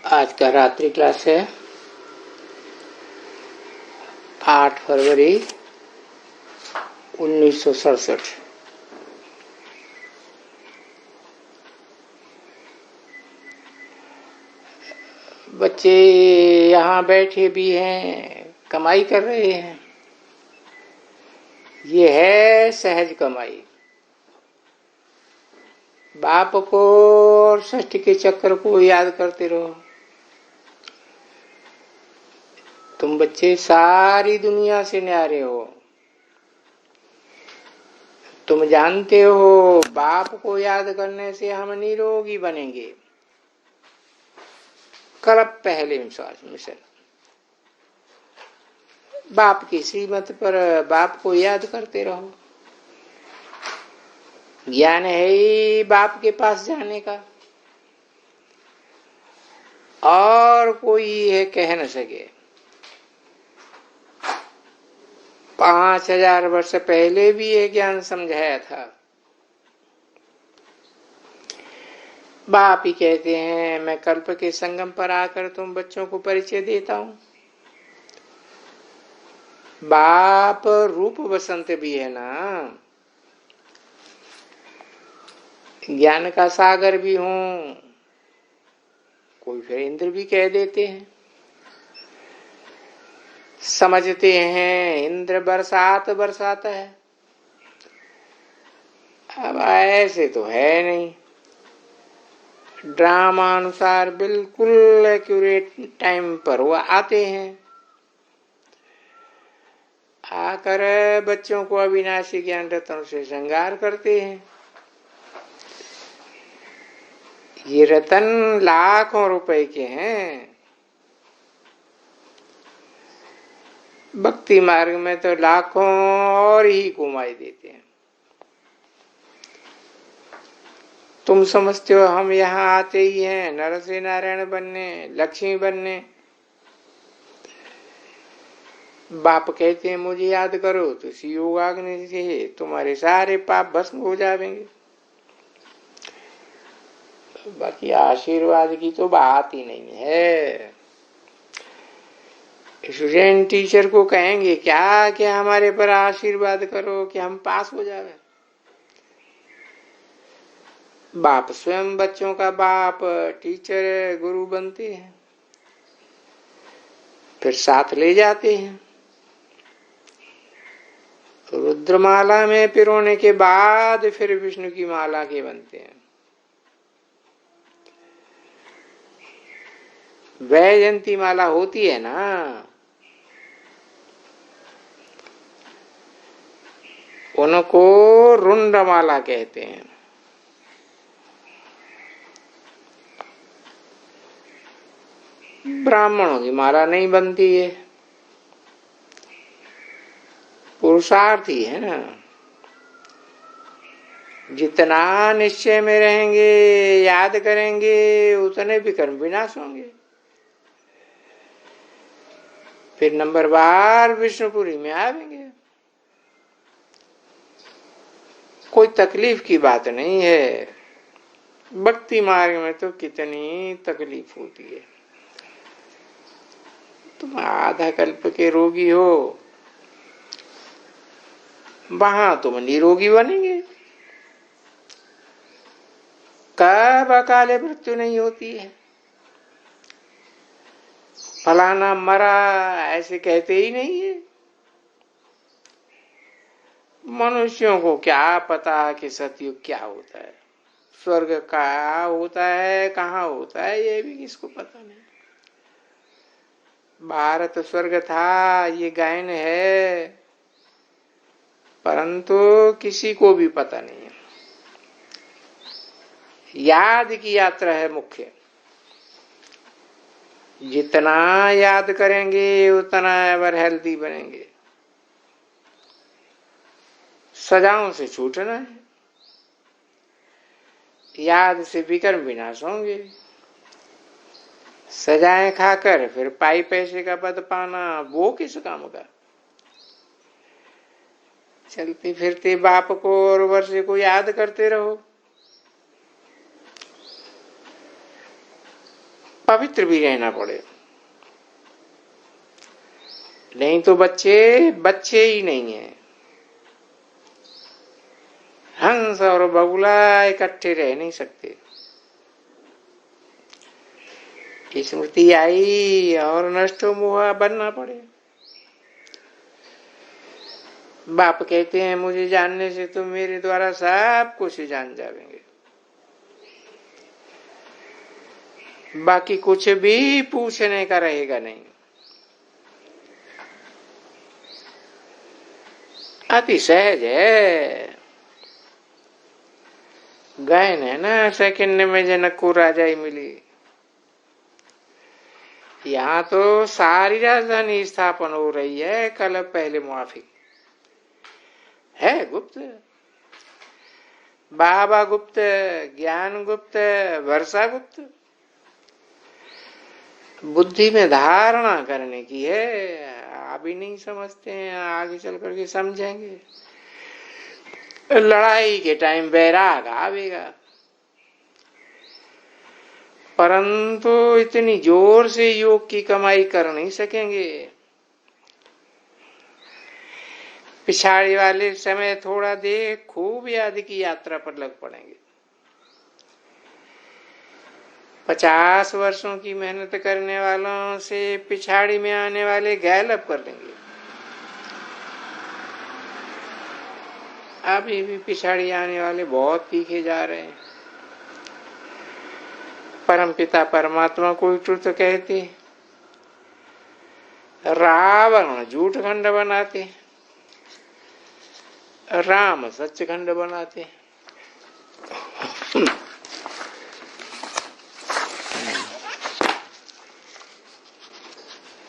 आज का रात्रि क्लास है 8 फरवरी 1967। बच्चे यहाँ बैठे भी हैं, कमाई कर रहे हैं। ये है सहज कमाई। बाप को और षष्ठी के चक्र को याद करते रहो। तुम बच्चे सारी दुनिया से न्यारे हो। तुम जानते हो बाप को याद करने से हम निरोगी बनेंगे। कल्प पहले मिशन। बाप की श्रीमत पर बाप को याद करते रहो। ज्ञान है ही बाप के पास जाने का, और कोई है कह न सके। 5000 वर्ष पहले भी ये ज्ञान समझाया था। बाप ही कहते हैं, मैं कल्प के संगम पर आकर तुम बच्चों को परिचय देता हूं। बाप रूप बसंत भी है ना, ज्ञान का सागर भी हूं। कोई फिर इंद्र भी कह देते हैं। समझते हैं इंद्र बरसात बरसाता है। अब ऐसे तो है नहीं। ड्रामा अनुसार बिल्कुल एक्यूरेट टाइम पर वो आते हैं। आकर बच्चों को अविनाशी ज्ञान रत्नों से श्रृंगार करते हैं। ये रतन लाखों रुपए के हैं। भक्ति मार्ग में तो लाखों और ही कमाई देते हैं। तुम समझते हो हम यहाँ आते ही हैं नर से नारायण बनने, लक्ष्मी बनने। बाप कहते हैं मुझे याद करो तो इसी योगाग्नि से तुम्हारे सारे पाप भस्म हो जाएंगे। बाकी आशीर्वाद की तो बात ही नहीं है। स्टूडेंट टीचर को कहेंगे क्या कि हमारे पर आशीर्वाद करो कि हम पास हो जाए। बाप स्वयं बच्चों का बाप, टीचर, गुरु बनते हैं, फिर साथ ले जाते हैं। रुद्रमाला में पिरोने के बाद फिर विष्णु की माला के बनते हैं। वैजयंती माला होती है ना, उनको रुंडमाला कहते हैं। ब्राह्मणों की माला नहीं बनती है, पुरुषार्थी है ना। जितना निश्चय में रहेंगे, याद करेंगे, उतने विकर्म विनाश होंगे। फिर नंबर बार विष्णुपुरी में आवेंगे। कोई तकलीफ की बात नहीं है। भक्ति मार्ग में तो कितनी तकलीफ होती है। तुम आधा कल्प के रोगी हो, वहां तुम निरोगी बनेंगे। कब अकाले मृत्यु नहीं होती है। फलाना मरा ऐसे कहते ही नहीं है। मनुष्यों को क्या पता कि सतयुग क्या होता है, स्वर्ग क्या होता है, कहाँ होता है, ये भी किसको पता नहीं। भारत स्वर्ग था ये गायन है, परंतु किसी को भी पता नहीं है। याद की यात्रा है मुख्य। जितना याद करेंगे उतना एवर हेल्दी बनेंगे। सजाओं से छूटना है, याद से विकर्म विनाश होंगे। सजाएं खाकर फिर पाई पैसे का पद पाना, वो किस काम का। चलते फिरते बाप को और वर्षे को याद करते रहो। पवित्र भी रहना पड़े, नहीं तो बच्चे बच्चे ही नहीं है। हंस और बगुला इकट्ठे रह नहीं सकते। स्मृति आई और नष्टो मोह बनना पड़े। बाप कहते हैं मुझे जानने से तुम मेरे द्वारा सब कुछ जान जाएंगे, बाकी कुछ भी पूछने का रहेगा नहीं। अति सहज है। गायन है ना, सेकंड में जनक को राजाई मिली। यहाँ तो सारी राजधानी स्थापन हो रही है। कल पहले मुआफिक है गुप्त, बाबा गुप्त, ज्ञान गुप्त, वर्षा गुप्त। बुद्धि में धारणा करने की है, अभी नहीं समझते हैं, आगे चल करके समझेंगे। लड़ाई के टाइम बैराग आवेगा, परंतु इतनी जोर से योग की कमाई कर नहीं सकेंगे। पिछाड़ी वाले समय थोड़ा दे खूब याद की यात्रा पर लग पड़ेंगे। 50 वर्षों की मेहनत करने वालों से पिछाड़ी में आने वाले गैलअप कर लेंगे। अभी भी पिछाड़ी आने वाले बहुत तीखे जा रहे हैं। परमपिता परमात्मा को ट्रुथ कहते, रावण झूठ खंड बनाते, राम सच खंड बनाते।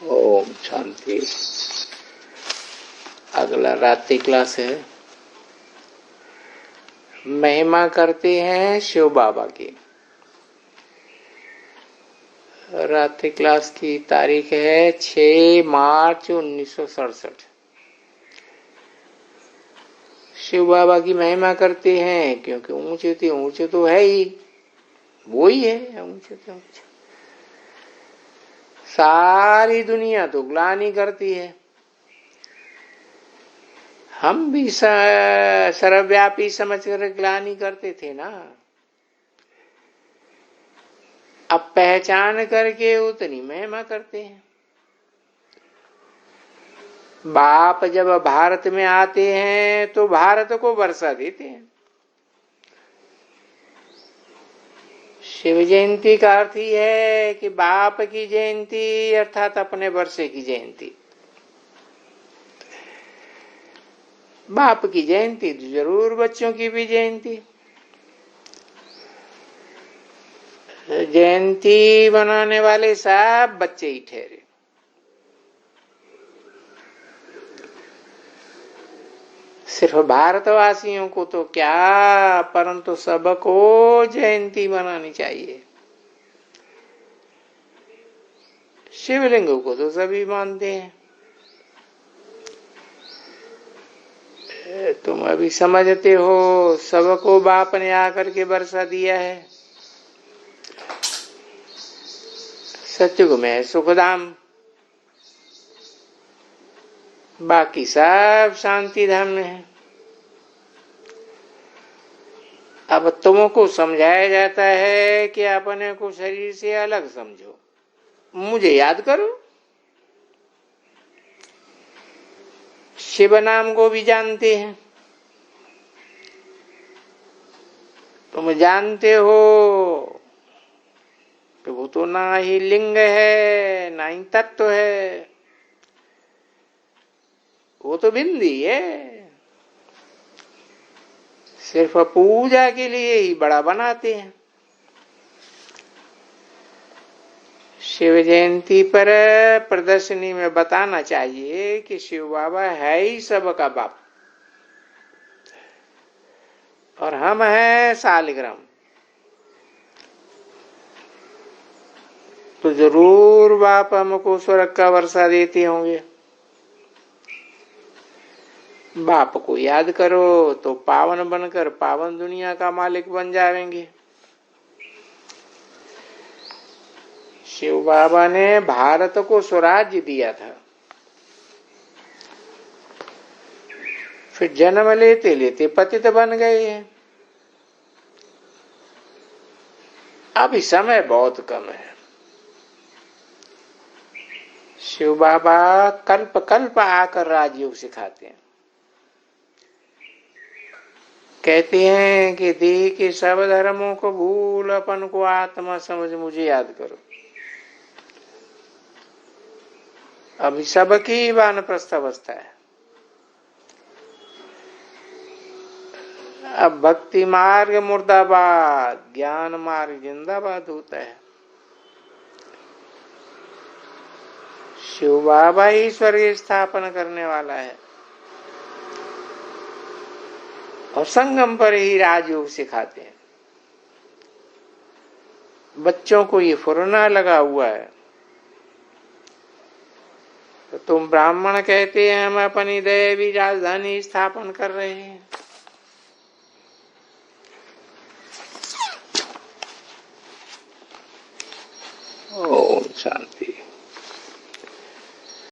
ओम शांति। अगला रात्रि क्लास है, महिमा करते हैं शिव बाबा की। रात्रि क्लास की तारीख है 6 मार्च 1967। शिव बाबा की महिमा करते हैं क्योंकि ऊंचे तो है ही, वो ही है ऊंचे तो ऊंचे। सारी दुनिया तो ग्लानि करती है, हम भी सर्वव्यापी समझकर ग्लानि करते थे ना। अब पहचान करके उतनी महिमा करते हैं। बाप जब भारत में आते हैं तो भारत को वर्षा देते हैं। शिव जयंती का अर्थ ही है कि बाप की जयंती अर्थात अपने वर्षे की जयंती। बाप की जयंती तो जरूर बच्चों की भी जयंती। जयंती बनाने वाले सब बच्चे ही ठहरे। सिर्फ भारतवासियों को तो क्या, परंतु सबको जयंती मनानी चाहिए। शिवलिंग को तो सभी मानते हैं। तुम अभी समझते हो, सबको बाप ने आकर के वर्षा दिया है। सत्युग में सुखधाम, बाकी सब शांति धाम में है। अब तुमको समझाया जाता है कि अपने को शरीर से अलग समझो, मुझे याद करो। शिव नाम को भी जानते हैं, तुम जानते हो कि वो तो ना ही लिंग है ना ही तत्व है, वो तो बिंदी है। सिर्फ पूजा के लिए ही बड़ा बनाते हैं। शिव जयंती पर प्रदर्शनी में बताना चाहिए कि शिव बाबा है ही सबका बाप और हम हैं सालिग्राम। तो जरूर बाप हमको स्वर्ग का वर्षा देते होंगे। बाप को याद करो तो पावन बनकर पावन दुनिया का मालिक बन जाएंगे। शिव बाबा ने भारत को स्वराज्य दिया था, फिर जन्म लेते लेते पतित बन गए हैं। अभी समय बहुत कम है। शिव बाबा कल्प कल्प आकर राजयोग सिखाते हैं। कहते हैं कि देह के सब धर्मों को भूल, अपन को आत्मा समझ मुझे याद करो। अभी सबकी वानप्रस्थ अवस्था है। अब भक्ति मार्ग मुर्दाबाद, ज्ञान मार्ग जिंदाबाद होता है। शिव बाबा ही स्वर्ग स्थापन करने वाला है और संगम पर ही राजयोग सिखाते हैं। बच्चों को ये फुरना लगा हुआ है, तो तुम ब्राह्मण कहते हैं हम अपनी दैवी राजधानी स्थापन कर रहे हैं। ओम शांति।